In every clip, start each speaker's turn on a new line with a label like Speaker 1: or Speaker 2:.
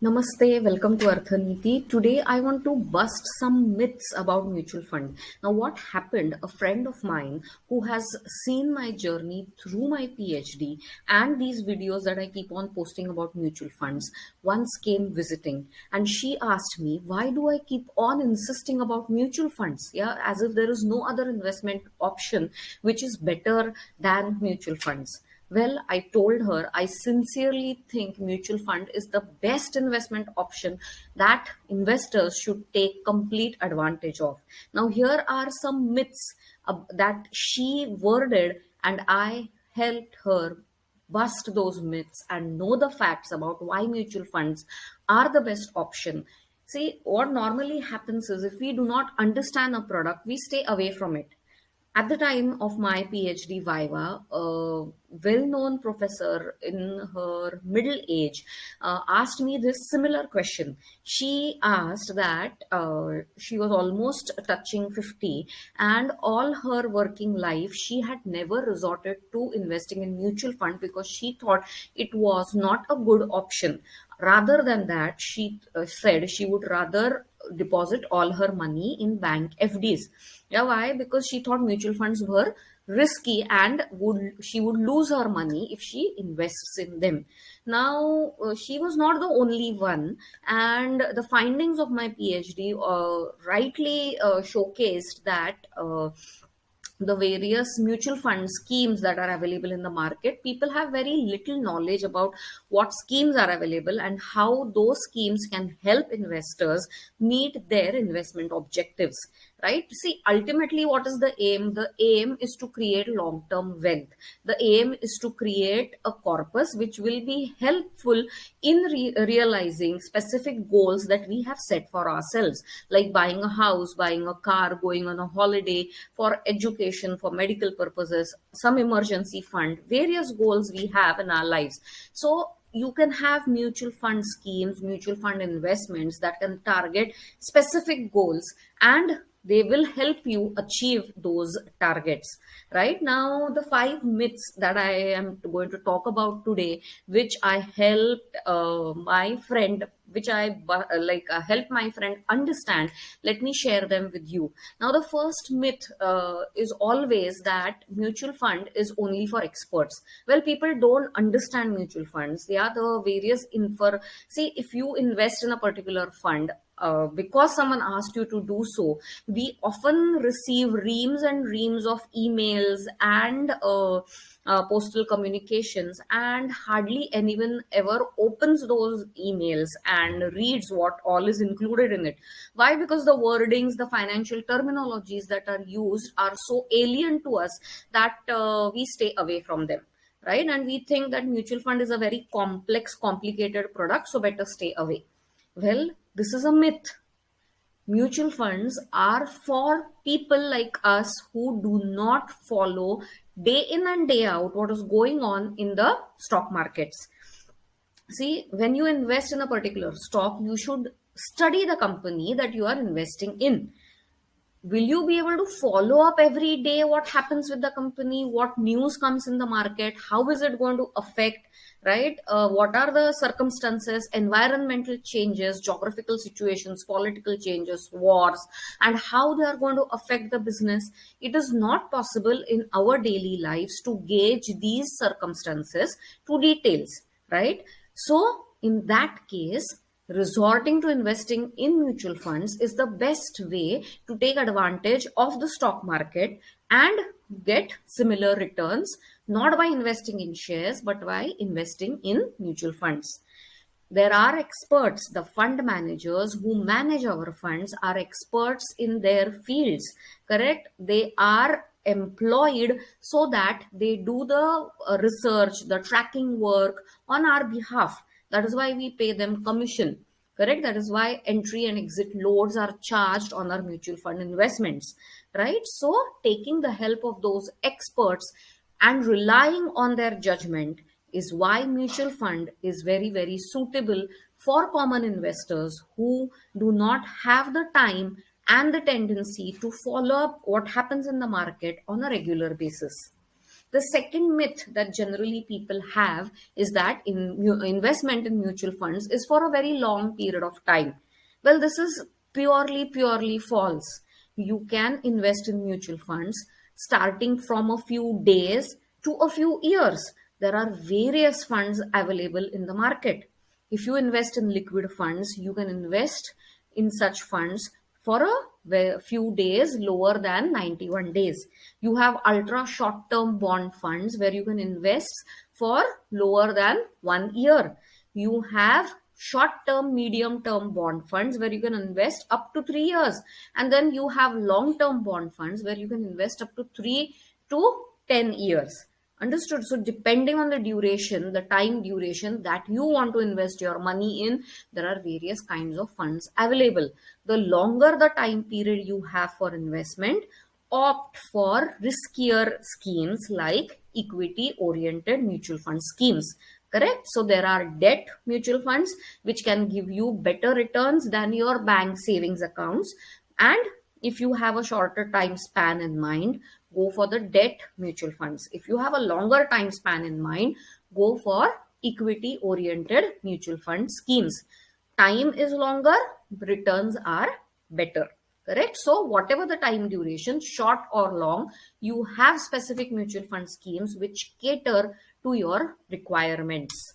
Speaker 1: Namaste, welcome to Arthaniti. Today I want to bust some myths about mutual fund. Now what happened, a friend of mine who has seen my journey through my PhD and these videos that I keep on posting about mutual funds once came visiting, and she asked me, why do I keep on insisting about mutual funds? Yeah, as if there is no other investment option which is better than mutual funds. Well, I told her I sincerely think mutual fund is the best investment option that investors should take complete advantage of. Now, here are some myths that she worded, and I helped her bust those myths and know the facts about why mutual funds are the best option. See, what normally happens is if we do not understand a product, we stay away from it. At the time of my PhD viva, a well known professor in her middle age asked me this similar question. She asked that she was almost touching 50, and all her working life, she had never resorted to investing in mutual fund because she thought it was not a good option. Rather than that, she said she would rather deposit all her money in bank FDs. Yeah, why? Because she thought mutual funds were risky and would lose her money if she invests in them. Now, she was not the only one, and the findings of my PhD rightly showcased that. The various mutual fund schemes that are available in the market, people have very little knowledge about what schemes are available and how those schemes can help investors meet their investment objectives. Right, see, ultimately what is the aim? The aim is to create long term wealth. The aim is to create a corpus which will be helpful in realizing specific goals that we have set for ourselves, like buying a house, buying a car, going on a holiday, for education, for medical purposes, some emergency fund, various goals we have in our lives. So you can have mutual fund schemes, mutual fund investments that can target specific goals, and they will help you achieve those targets. Right now, the five myths that I am going to talk about today, which I helped my friend, which I helped my friend understand, let me share them with you. Now, the first myth is always that mutual fund is only for experts. Well, people don't understand mutual funds. They are the various infer. See, if you invest in a particular fund, because someone asked you to do so, we often receive reams and reams of emails and postal communications, and hardly anyone ever opens those emails and reads what all is included in it. Why? Because the wordings, the financial terminologies that are used are so alien to us that we stay away from them. Right, and we think that mutual fund is a very complex, complicated product, so better stay away. Well, this is a myth. Mutual funds are for people like us who do not follow day in and day out what is going on in the stock markets. See, when you invest in a particular stock, you should study the company that you are investing in. Will you be able to follow up every day what happens with the company, what news comes in the market, how is it going to affect, right? What are the circumstances, environmental changes, geographical situations, political changes, wars, and how they are going to affect the business? It is not possible in our daily lives to gauge these circumstances to details, right? So in that case, resorting to investing in mutual funds is the best way to take advantage of the stock market and get similar returns, not by investing in shares, but by investing in mutual funds. There are experts, the fund managers who manage our funds are experts in their fields, correct? They are employed so that they do the research, the tracking work on our behalf. That is why we pay them commission, correct? That is why entry and exit loads are charged on our mutual fund investments, right? So taking the help of those experts and relying on their judgment is why mutual fund is very, very suitable for common investors who do not have the time and the tendency to follow up what happens in the market on a regular basis. The second myth that generally people have is that investment in mutual funds is for a very long period of time. Well, this is purely false. You can invest in mutual funds starting from a few days to a few years. There are various funds available in the market. If you invest in liquid funds, you can invest in such funds for a few days lower than 91 days. You have ultra short term bond funds where you can invest for lower than 1 year. You have short term, medium term bond funds where you can invest up to 3 years. And then you have long term bond funds where you can invest up to 3 to 10 years. Understood? So depending on the duration, the time duration that you want to invest your money in, there are various kinds of funds available. The longer the time period you have for investment, opt for riskier schemes like equity oriented mutual fund schemes. Correct? So there are debt mutual funds which can give you better returns than your bank savings accounts. And if you have a shorter time span in mind, go for the debt mutual funds. If you have a longer time span in mind, go for equity oriented mutual fund schemes. Time is longer, returns are better. Correct? So whatever the time duration, short or long, you have specific mutual fund schemes which cater to your requirements.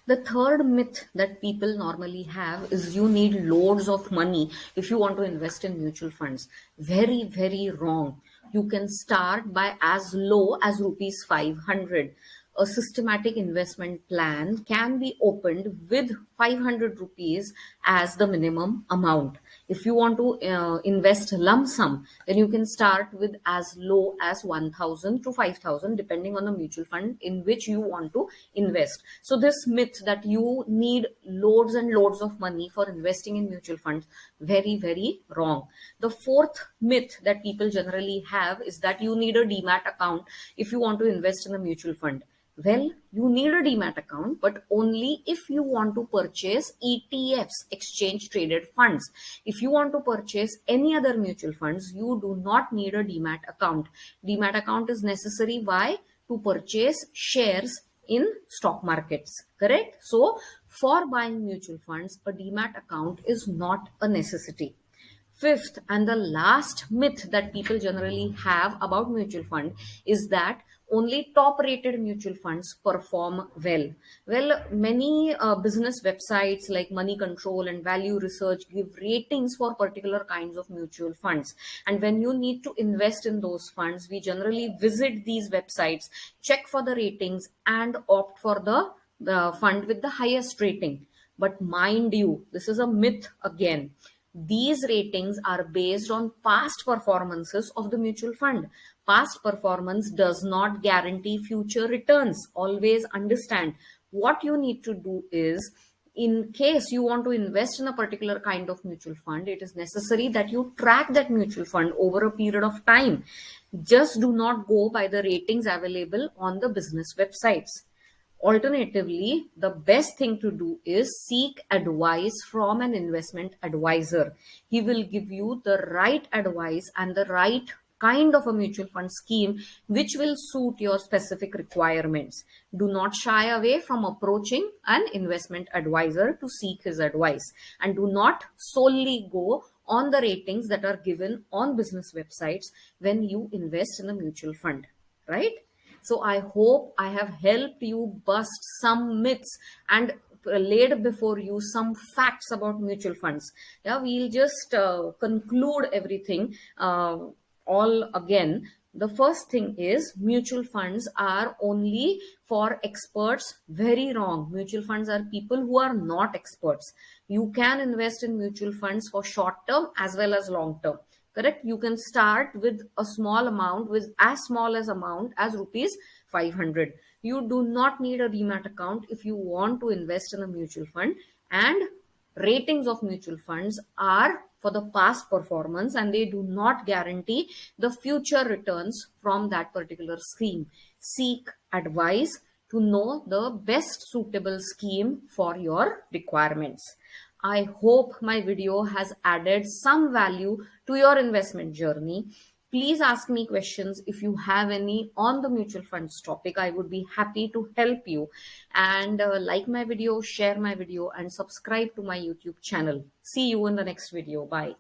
Speaker 1: The third myth that people normally have is you need loads of money if you want to invest in mutual funds. Very wrong. You can start by as low as rupees 500. A systematic investment plan can be opened with 500 rupees as the minimum amount. If you want to invest lump sum, then you can start with as low as 1000 to 5000 depending on the mutual fund in which you want to invest. So this myth that you need loads and loads of money for investing in mutual funds, very wrong. The fourth myth that people generally have is that you need a demat account if you want to invest in a mutual fund. Well, you need a demat account, but only if you want to purchase ETFs, exchange traded funds. If you want to purchase any other mutual funds, you do not need a demat account. Demat account is necessary. Why? To purchase shares in stock markets. Correct? So, for buying mutual funds, a demat account is not a necessity. Fifth and the last myth that people generally have about mutual fund is that only top rated mutual funds perform well. Well, many business websites like Money Control and Value Research give ratings for particular kinds of mutual funds. And when you need to invest in those funds, we generally visit these websites, check for the ratings and opt for the fund with the highest rating. But mind you, this is a myth again. These ratings are based on past performances of the mutual fund. Past performance does not guarantee future returns. Always understand. What you need to do is, in case you want to invest in a particular kind of mutual fund, it is necessary that you track that mutual fund over a period of time. Just do not go by the ratings available on the business websites. Alternatively, the best thing to do is seek advice from an investment advisor. He will give you the right advice and the right kind of a mutual fund scheme which will suit your specific requirements. Do not shy away from approaching an investment advisor to seek his advice, and do not solely go on the ratings that are given on business websites when you invest in a mutual fund, right? So I hope I have helped you bust some myths and laid before you some facts about mutual funds. Yeah, we'll just conclude everything all again. The first thing is mutual funds are only for experts. Very wrong. Mutual funds are people who are not experts. You can invest in mutual funds for short term as well as long term. Correct? You can start with a small amount, with as small as amount as rupees 500. You do not need a demat account if you want to invest in a mutual fund, and ratings of mutual funds are for the past performance and they do not guarantee the future returns from that particular scheme. Seek advice to know the best suitable scheme for your requirements. I hope my video has added some value to your investment journey. Please ask me questions if you have any on the mutual funds topic. I would be happy to help you. And like my video, share my video, and subscribe to my YouTube channel. See you in the next video. Bye.